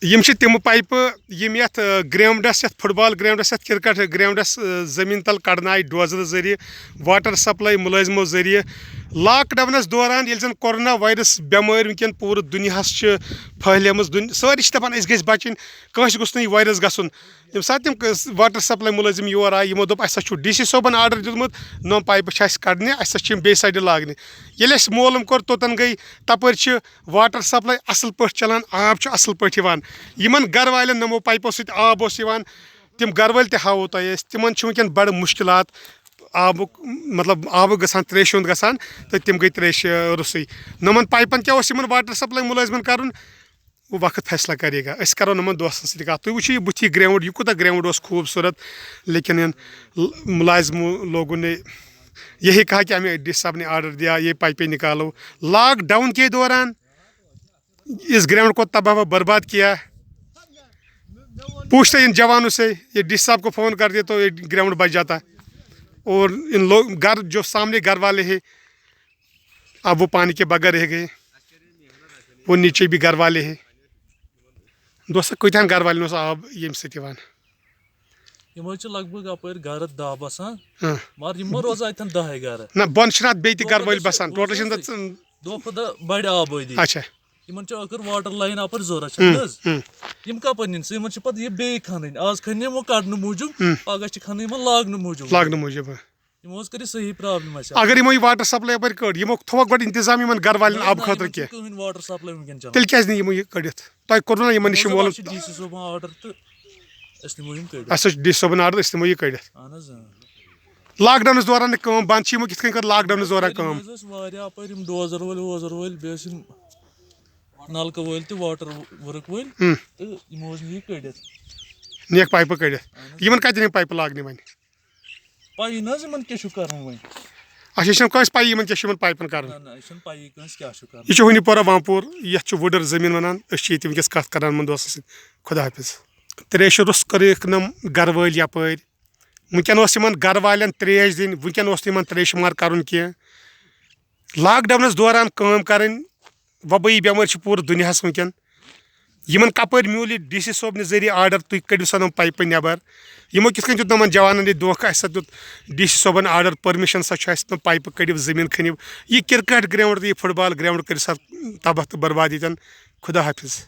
M تم پائپہ M یتھ grounds یتھ فٹ بال گراؤنڈس یتھ کرکٹ گراؤنڈس زمین تل کڑنائے ڈوزر ذریعہ واٹر سپلائی ملازمو ذریعہ لاک ڈاؤنس دوران یل زن کورونا وائرس بیمار ونکین پور دنیاہس پھہلیم ساری دپان اس گھس بچن کنس گوس یہ وائرس گھن یم سات تم واٹر سپلائی ملازم یور آئے یمو دپ اس ڈی سی صوبن آرڈر دیتمت نم پائپہ اس کڑنے اس بی سائڈ لاگنے یل اس معلوم کور توتن گئی تپر واٹر سپلائی اصل پہ چلان آب اصل پہ یمن گھر والن نمو پائپو ست آب تم گھر ول تہ ہاو تہ تمن ونکین بڑ مشکلات آبک مطلب آب گژھان تریش ہند گژھان تو تم گئی تریش رسوئی نمن پائپن کیا واٹر سپلائی ملازمن کرن وہ وقت فیصلہ کرے گا اس کرو نمن دوستن ست کت تھی وچھو یہ بتھی گراؤنڈ یہ کوتا گراؤنڈ خوبصورت لیکن ان ملازموں لوگوں نے یہی کہا کہ ہمیں ڈی سی صاحب نے آرڈر دیا یہ پائپیں نکالو لاک ڈاؤن کے دوران اس گراؤنڈ کو تباہ و برباد کیا پوچھتے ان جوانوں سے یہ ڈی سی صاحب کو فون کر دے تو یہ گراؤنڈ بچ جاتا اور ان لوگ گھر جو سامنے گھر والے ہیں اب وہ پانی کے بغیر رہ گئے وہ نیچے بھی گھر والے ہیں دوست کتان گھر والن آب یم ستان لگ بھگ اپ گھر دہ بسان مگر روزان اتن دہے گھر نہ بن بیت گھر ول بسان ٹوٹل دہ کھت بڑ آبادی اچھا اگر واٹر لائن اپر ضرورت کپر نن سہ پتہ یہ بیٚیہِ کھنن آز کھن یمو کڑنہٕ موٗجوٗب پگہ کھنن یمن لاگنہٕ موٗجوٗب یمو کر صحیح پرابلم اگر یمو واٹر سپلائی اپر کڑ یمو تھوک گۄڈٕ انتظام یمن گھر والن آب خاطر کی واٹر سپلائی ونکین چلان تیل کیازِ یمو یہ کڑت تۄہہِ کوٚرو نا یمن نش معلوم ڈی سی صوبن آرڈر تو اس نمو یم کڑ اس ڈی سی صوبن آرڈر اس نمو یہ کڑت اہن لاک ڈاؤنس دوران بند یمو کت کر لاک ڈاؤنس دوران اپر ڈوزر ول بیس نلکہ ول تہ واٹر ورک ول تو یمو یہ کڑت نیک پائپہ کڑت یمن کتن پائپہ لاگنے ون پی نا کیا کرن ون اچھا یہ کس پی ان کیا پائپن کر پی کنس کیا کرن یہ ہونی پورہ وامپور یت وڈر زمین ونان یہ ونکس کت کران من دوستن ست خدا حافظ تریش رس کرک نم گھر ول یپر ونکین گھر والن تریش دن ونکین تریش مار کرن کی لاک ڈاؤنس دوران کام کرن وبائی بیمار پور دنیاہس ونکین یمن کپر میول یہ ڈی سی صوبنہ ذریعہ آرڈر تھی کڑو سا نم پائپہ نبر یمو کت کن تمن جوانن یہ دھوکہ اس دیت ڈی سی صوبن آرڈر پرمشن سا تم پائپہ کڑو زمین کھنو یہ کرکٹ گراؤنڈ تو یہ فٹ بال گراؤنڈ کر سا تباہ تو برباد یتن خدا حافظ